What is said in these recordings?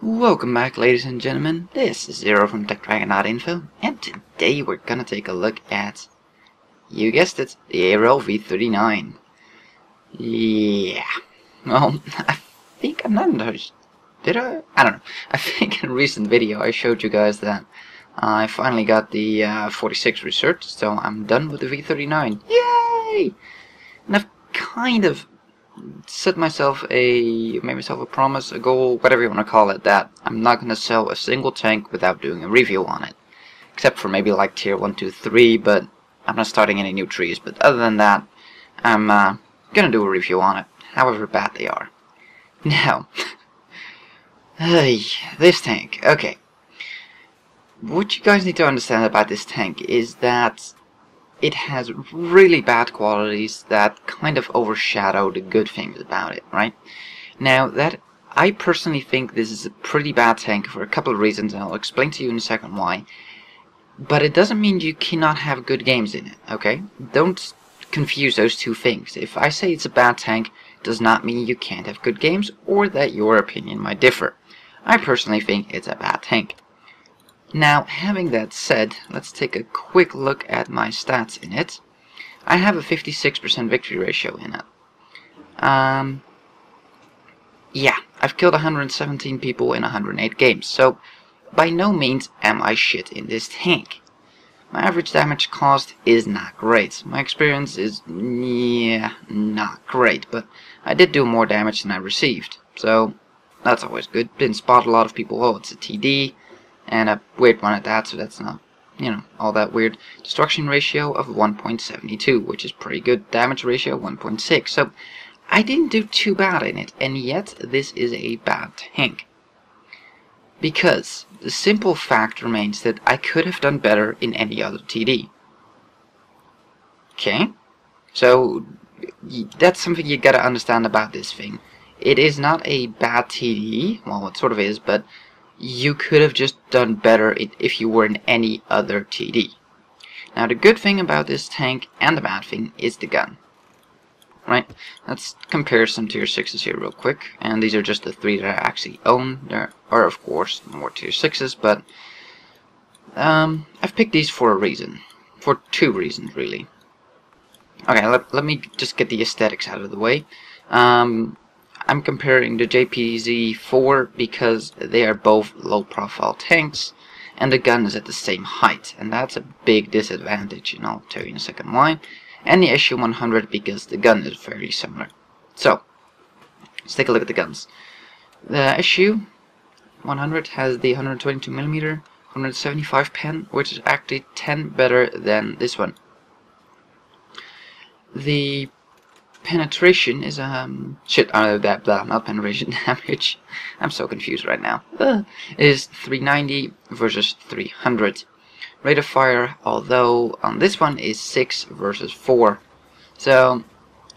Welcome back, ladies and gentlemen. This is Zero from TechDragon.info, and today we're gonna take a look at, you guessed it, the ARL-V39. Yeah. Well, I think I'm not entirely. Did I? I don't know. I think in a recent video I showed you guys that I finally got the 46 research, so I'm done with the V39. Yay! And I've kind of made myself a promise, a goal, whatever you want to call it, that I'm not going to sell a single tank without doing a review on it. Except for maybe like tier 1, 2, 3, but I'm not starting any new trees. But other than that, I'm going to do a review on it, however bad they are. Now, this tank, okay. What you guys need to understand about this tank is that it has really bad qualities that kind of overshadow the good things about it, right? Now, that I personally think this is a pretty bad tank for a couple of reasons, and I'll explain to you in a second why. But it doesn't mean you cannot have good games in it, okay? Don't confuse those two things. If I say it's a bad tank, it does not mean you can't have good games, or that your opinion might differ. I personally think it's a bad tank. Now, having that said, let's take a quick look at my stats in it. I have a 56% victory ratio in it. Yeah, I've killed 117 people in 108 games, so by no means am I shit in this tank. My average damage caused is not great. My experience is, yeah, not great, but I did do more damage than I received, so that's always good. Didn't spot a lot of people. Oh, it's a TD. And a weird one at that, so that's not, you know, all that weird. Destruction ratio of 1.72, which is pretty good. Damage ratio 1.6, so I didn't do too bad in it, and yet this is a bad tank. Because the simple fact remains that I could have done better in any other TD. Okay? So, that's something you gotta understand about this thing. It is not a bad TD, well, it sort of is, but you could have just done better if you were in any other TD. Now, the good thing about this tank and the bad thing is the gun. Right? Let's compare some tier 6s here real quick. And these are just the 3 that I actually own. There are, of course, more tier 6s, but I've picked these for a reason. For 2 reasons, really. Okay, let me just get the aesthetics out of the way. I'm comparing the JPZ4 because they are both low-profile tanks, and the gun is at the same height, and that's a big disadvantage, and I'll tell you in a second why. And the SU-100 because the gun is very similar. So, let's take a look at the guns. The SU-100 has the 122mm, 175 pen, which is actually 10 better than this one. The penetration is not penetration, damage, I'm so confused right now, is 390 versus 300. Rate of fire, although on this one, is 6 versus 4. So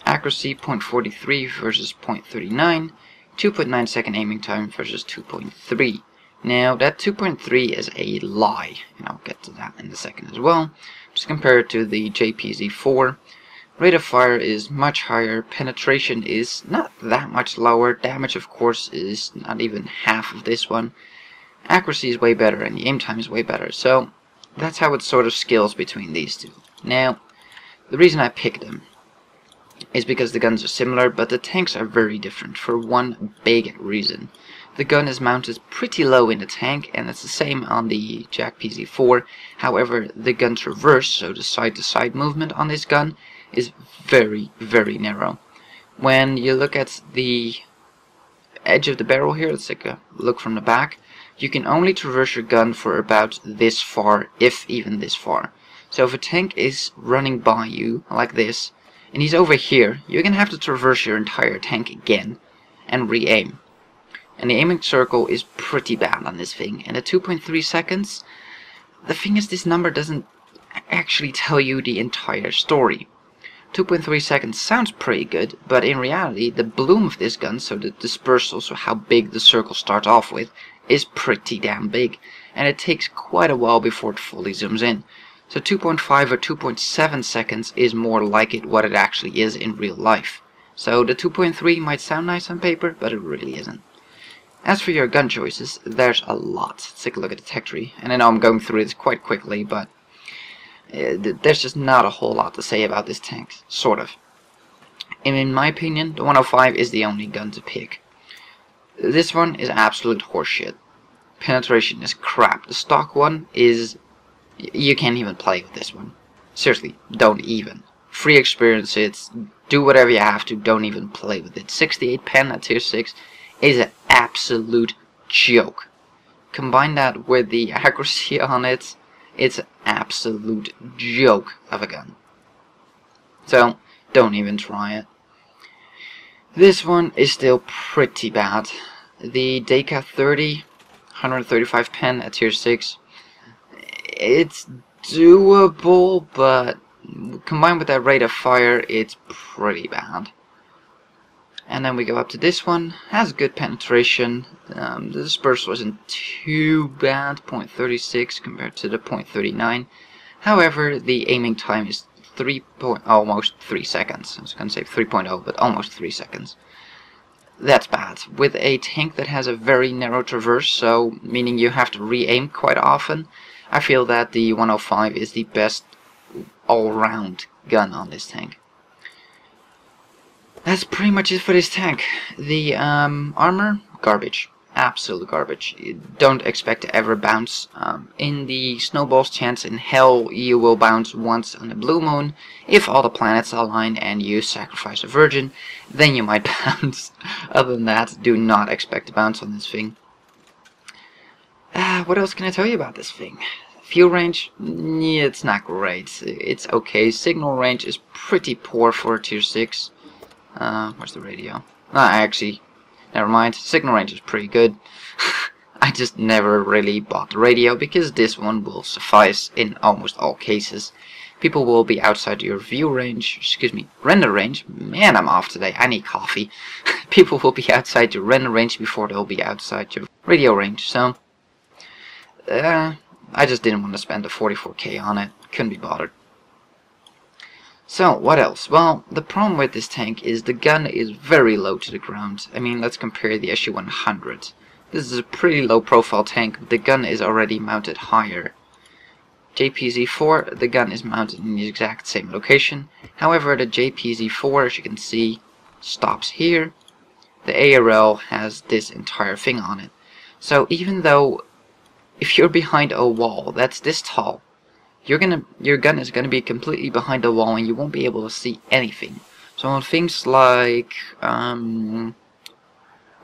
accuracy 0.43 versus 0.39, 2.9 second aiming time versus 2.3. Now that 2.3 is a lie, and I'll get to that in a second as well. Just compare it to the JPZ4. Rate of fire is much higher, penetration is not that much lower, damage of course is not even half of this one, accuracy is way better, and the aim time is way better, so that's how it sort of scales between these two. Now, the reason I picked them is because the guns are similar, but the tanks are very different for one big reason. The gun is mounted pretty low in the tank, and it's the same on the JPZ4, however, the gun traverse, so the side-to-side movement on this gun, is very, very narrow. When you look at the edge of the barrel here, let's take a look from the back, you can only traverse your gun for about this far, if even this far. So if a tank is running by you, like this, and he's over here, you're going to have to traverse your entire tank again, and re-aim. And the aiming circle is pretty bad on this thing, and at 2.3 seconds, the thing is this number doesn't actually tell you the entire story. 2.3 seconds sounds pretty good, but in reality, the bloom of this gun, so the dispersal, so how big the circle starts off with, is pretty damn big, and it takes quite a while before it fully zooms in. So 2.5 or 2.7 seconds is more like what it actually is in real life. So the 2.3 might sound nice on paper, but it really isn't. As for your gun choices, there's a lot. Let's take a look at the tech tree. And I know I'm going through this quite quickly, but there's just not a whole lot to say about this tank, sort of. And in my opinion, the 105 is the only gun to pick. This one is absolute horseshit. Penetration is crap. The stock one is... you can't even play with this one. Seriously, don't even. Free experience it, do whatever you have to, don't even play with it. 68 pen at tier 6 is an absolute joke. Combine that with the accuracy on it, it's an absolute joke of a gun. So, don't even try it. This one is still pretty bad. The Deka 30, 135 pen at tier 6, it's doable, but combined with that rate of fire, it's pretty bad. And then we go up to this one, has good penetration. The disperse wasn't too bad, 0.36 compared to the 0.39. However, the aiming time is almost 3 seconds. I was going to say 3.0, but almost 3 seconds. That's bad. With a tank that has a very narrow traverse, so meaning you have to re-aim quite often, I feel that the 105 is the best all-round gun on this tank. That's pretty much it for this tank. The armor, garbage. Absolute garbage. You don't expect to ever bounce. In the snowball's chance in hell, you will bounce once on a blue moon. If all the planets align and you sacrifice a virgin, then you might bounce. Other than that, do not expect to bounce on this thing. What else can I tell you about this thing? Fuel range, yeah, it's not great. It's okay. Signal range is pretty poor for tier 6. Where's the radio? Actually, never mind. Signal range is pretty good. I just never really bought the radio because this one will suffice in almost all cases. People will be outside your view range, render range. Man, I'm off today. I need coffee. People will be outside your render range before they'll be outside your radio range. So, I just didn't want to spend the 44k on it. Couldn't be bothered. So, what else? Well, the problem with this tank is the gun is very low to the ground. I mean, let's compare the SU-100. This is a pretty low profile tank, but the gun is already mounted higher. JPZ-4, the gun is mounted in the exact same location. However, the JPZ-4, as you can see, stops here. The ARL has this entire thing on it. So even though if you're behind a wall that's this tall, your gun is gonna be completely behind the wall and you won't be able to see anything. So on things like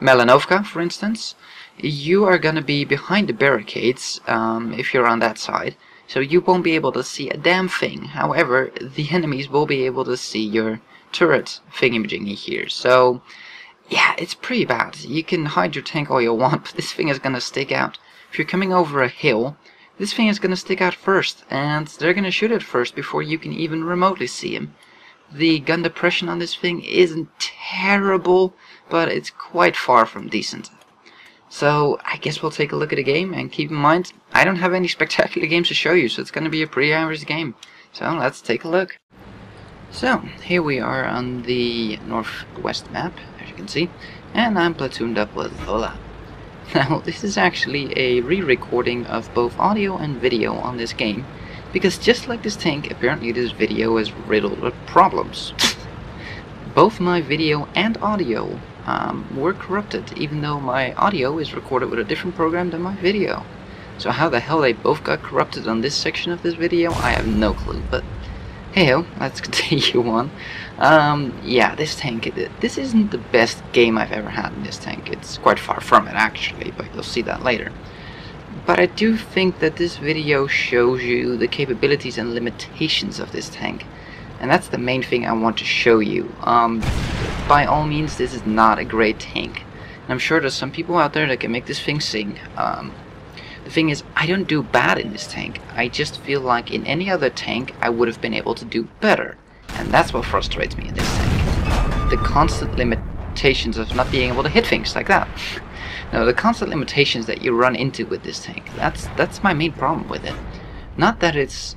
Melanovka, for instance, you are gonna be behind the barricades if you're on that side, so you won't be able to see a damn thing. However, the enemies will be able to see your turret thingamajiggy here. So yeah, it's pretty bad. You can hide your tank all you want, but this thing is gonna stick out. If you're coming over a hill, this thing is going to stick out first, and they're going to shoot it first before you can even remotely see him. The gun depression on this thing isn't terrible, but it's quite far from decent. So I guess we'll take a look at the game, and keep in mind, I don't have any spectacular games to show you, so it's going to be a pretty average game. So let's take a look. So here we are on the northwest map, as you can see, and I'm platooned up with Zola. Now, this is actually a re-recording of both audio and video on this game, because just like this tank, apparently this video is riddled with problems. Both my video and audio were corrupted, even though my audio is recorded with a different program than my video. So how the hell they both got corrupted on this section of this video, I have no clue, but hey-ho, let's continue on. Yeah, this tank, this isn't the best game I've ever had in this tank. It's quite far from it, actually, but you'll see that later. But I do think that this video shows you the capabilities and limitations of this tank. And that's the main thing I want to show you. By all means, this is not a great tank. And I'm sure there's some people out there that can make this thing sing. The thing is, I don't do bad in this tank. I just feel like in any other tank, I would have been able to do better. And that's what frustrates me in this tank. The constant limitations of not being able to hit things like that. No, the constant limitations that you run into with this tank. That's my main problem with it. Not that it's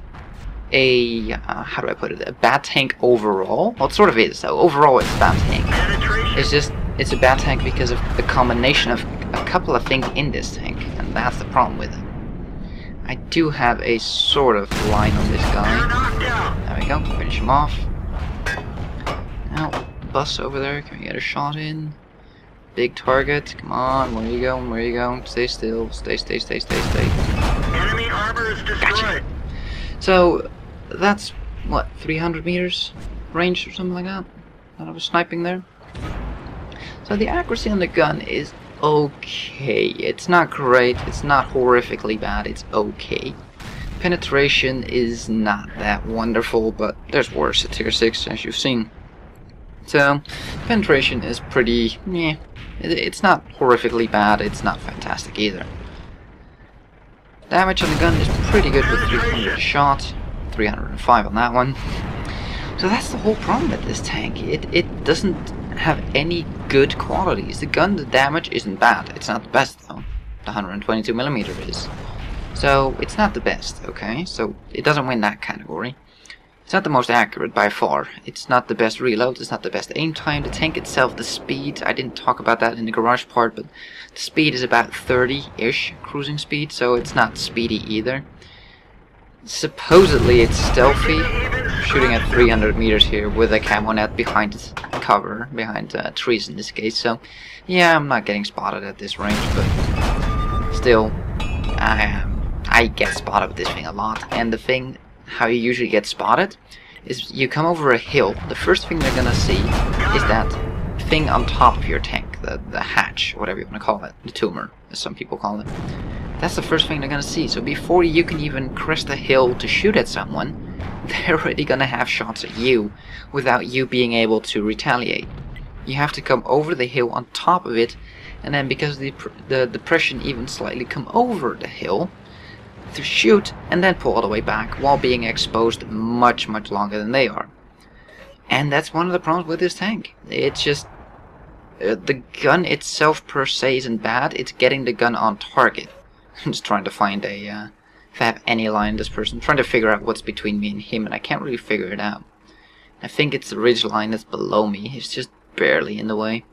a, how do I put it, a bad tank overall. Well, it sort of is, though. Overall, it's a bad tank. It's just, it's a bad tank because of the combination of a couple of things in this tank, and that's the problem with it. I do have a sort of line on this guy. There we go, finish him off. Now, bus over there, can we get a shot in? Big target, come on, where are you going, where are you going? Stay still, stay. Enemy armor is destroyed. Gotcha. So, that's, what, 300 meters range or something like that I was sniping there? So the accuracy on the gun is okay. It's not great, it's not horrifically bad, it's okay. Penetration is not that wonderful, but there's worse at tier 6, as you've seen. So, penetration is pretty meh. It's not horrifically bad, it's not fantastic either. Damage on the gun is pretty good with 300 a shot, 305 on that one. So that's the whole problem with this tank. It doesn't have any good qualities. The gun, the damage isn't bad. It's not the best though. The 122mm is. So it's not the best, okay? So it doesn't win that category. It's not the most accurate by far. It's not the best reload. It's not the best aim time. The tank itself, the speed, I didn't talk about that in the garage part, but the speed is about 30-ish cruising speed, so it's not speedy either. Supposedly it's stealthy, shooting at 300 meters here with a camo net behind cover, behind trees in this case, so yeah, I'm not getting spotted at this range, but still, I get spotted with this thing a lot. And the thing, how you usually get spotted, is you come over a hill, the first thing they're gonna see is that thing on top of your tank, the hatch, whatever you want to call it, the tumor, as some people call it. That's the first thing they're gonna see. So before you can even crest a hill to shoot at someone, they're already gonna have shots at you without you being able to retaliate. You have to come over the hill on top of it, and then because the depression even slightly come over the hill to shoot, and then pull all the way back while being exposed much longer than they are. And that's one of the problems with this tank. It's just the gun itself per se isn't bad. It's getting the gun on target. I'm just trying to find a, if I have any line in this person, I'm trying to figure out what's between me and him, and I can't really figure it out. I think it's the ridge line that's below me, it's just barely in the way.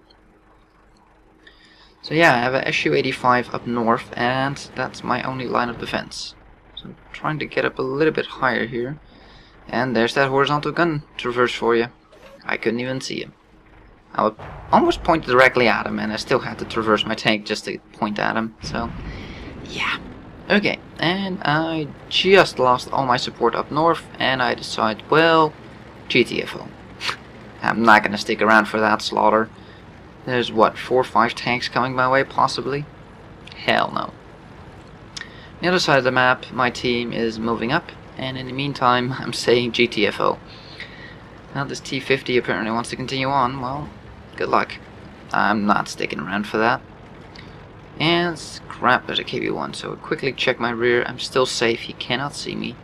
So yeah, I have a SU-85 up north, and that's my only line of defense. So I'm trying to get up a little bit higher here, and there's that horizontal gun traverse for you. I couldn't even see him. I would almost point directly at him, and I still had to traverse my tank just to point at him, so yeah. Okay, and I just lost all my support up north, and I decide, well, GTFO. I'm not gonna stick around for that slaughter. There's what, 4 or 5 tanks coming my way, possibly? Hell no. The other side of the map, my team is moving up, and in the meantime, I'm saying GTFO. Now this T-50 apparently wants to continue on. Well, good luck. I'm not sticking around for that. And crap, there's a KB1, so quickly check my rear. I'm still safe, he cannot see me.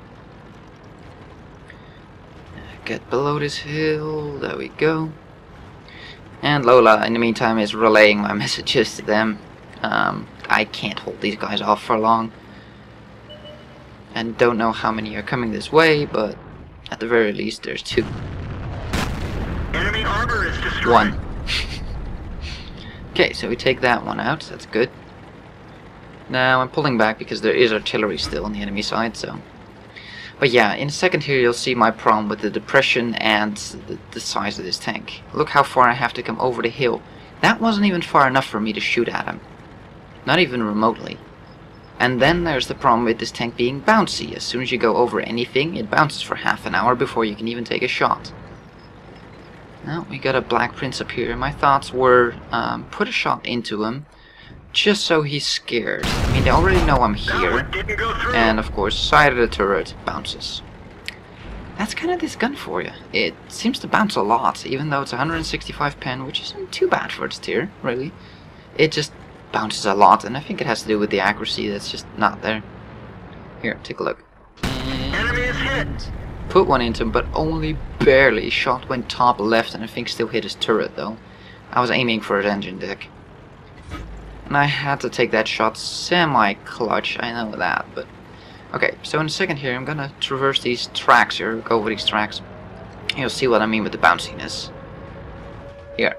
Get below this hill, there we go. And Lola, in the meantime, is relaying my messages to them. I can't hold these guys off for long. And don't know how many are coming this way, but at the very least, there's 2. Enemy armor is destroyed. 1. Okay, so we take that one out, that's good. Now I'm pulling back because there is artillery still on the enemy side, so. But yeah, in a second here you'll see my problem with the depression and the size of this tank. Look how far I have to come over the hill. That wasn't even far enough for me to shoot at him. Not even remotely. And then there's the problem with this tank being bouncy. As soon as you go over anything, it bounces for half an hour before you can even take a shot. Now we got a Black Prince up here. My thoughts were put a shot into him, just so he's scared. I mean, they already know I'm here, and of course, side of the turret bounces. That's kind of this gun for you. It seems to bounce a lot, even though it's 165 pen, which isn't too bad for its tier, really. It just bounces a lot, and I think it has to do with the accuracy that's just not there. Here, take a look. Enemy is hit. Put one into him, but only barely. Shot went top left, and I think still hit his turret, though. I was aiming for his engine deck. And I had to take that shot semi-clutch, I know that, but... Okay, so in a second here, I'm gonna traverse these tracks here, go over these tracks. You'll see what I mean with the bounciness. Here.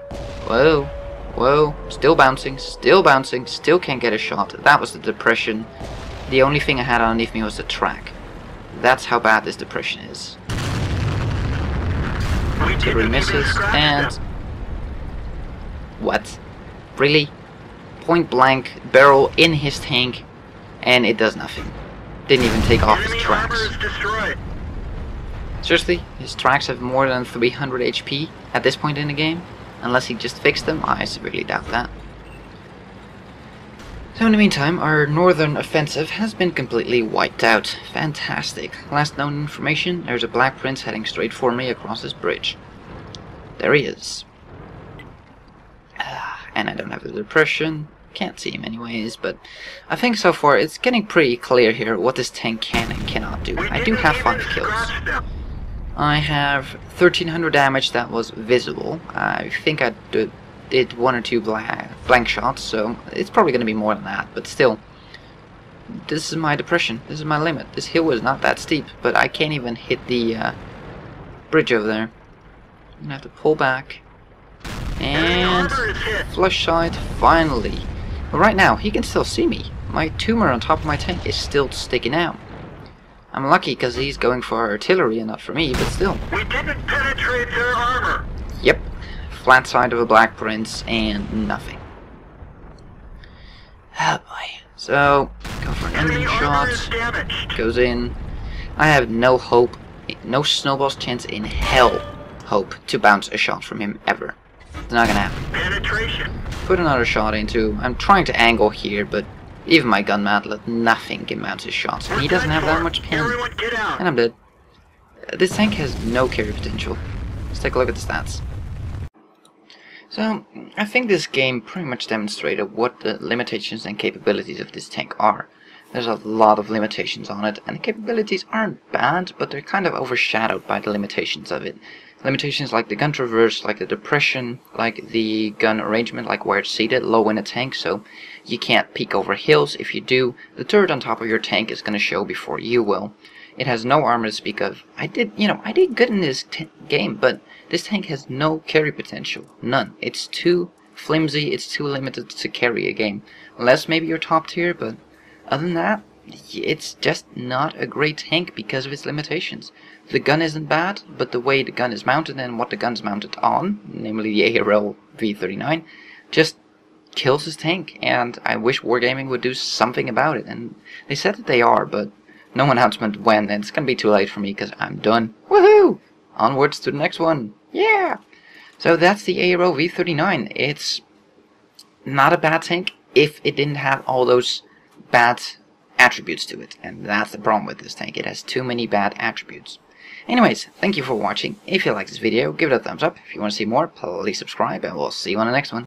Whoa. Whoa, still bouncing, still can't get a shot. That was the depression. The only thing I had underneath me was the track. That's how bad this depression is. Artillery misses, and... What? Really? Point blank, barrel in his tank, and it does nothing. Didn't even take off his tracks. Seriously, his tracks have more than 300 HP at this point in the game? Unless he just fixed them, I severely doubt that. So in the meantime, our northern offensive has been completely wiped out. Fantastic. Last known information, there's a Black Prince heading straight for me across this bridge. There he is. And I don't have the depression. Can't see him anyways, but I think so far it's getting pretty clear here what this tank can and cannot do. I do have 5 kills. I have 1300 damage that was visible. I think I did 1 or 2 blank shots, so it's probably going to be more than that, but still. This is my depression. This is my limit. This hill is not that steep, but I can't even hit the bridge over there. I'm going to have to pull back. And flush shot, finally. But right now, he can still see me. My tumor on top of my tank is still sticking out. I'm lucky because he's going for artillery and not for me, but still. We didn't penetrate their armor. Yep. Flat side of a Black Prince and nothing. Oh boy. So, go for an engine shot. Goes in. I have no hope, no snowball's chance in hell hope to bounce a shot from him ever. It's not gonna happen. Penetration. Put another shot into. I'm trying to angle here, but even my gun mantlet, nothing can bounce his shots. And he doesn't have that much pin. And I'm dead. This tank has no carry potential. Let's take a look at the stats. So, I think this game pretty much demonstrated what the limitations and capabilities of this tank are. There's a lot of limitations on it, and the capabilities aren't bad, but they're kind of overshadowed by the limitations of it. Limitations like the gun traverse, like the depression, like the gun arrangement, like where it's seated low in a tank, so you can't peek over hills. If you do, the turret on top of your tank is going to show before you will. It has no armor to speak of. I did good in this game, but this tank has no carry potential. None. It's too flimsy, it's too limited to carry a game. Unless maybe you're top tier, but other than that, it's just not a great tank because of its limitations. The gun isn't bad, but the way the gun is mounted and what the gun's mounted on, namely the ARL-V39, just kills this tank, and I wish Wargaming would do something about it. And they said that they are, but no announcement when, and it's gonna be too late for me because I'm done. Woohoo! Onwards to the next one. Yeah! So that's the ARL-V39. It's not a bad tank if it didn't have all those bad attributes to it, and that's the problem with this tank. It has too many bad attributes. Anyways, thank you for watching. If you like this video, give it a thumbs up. If you want to see more, please subscribe, and we'll see you on the next one.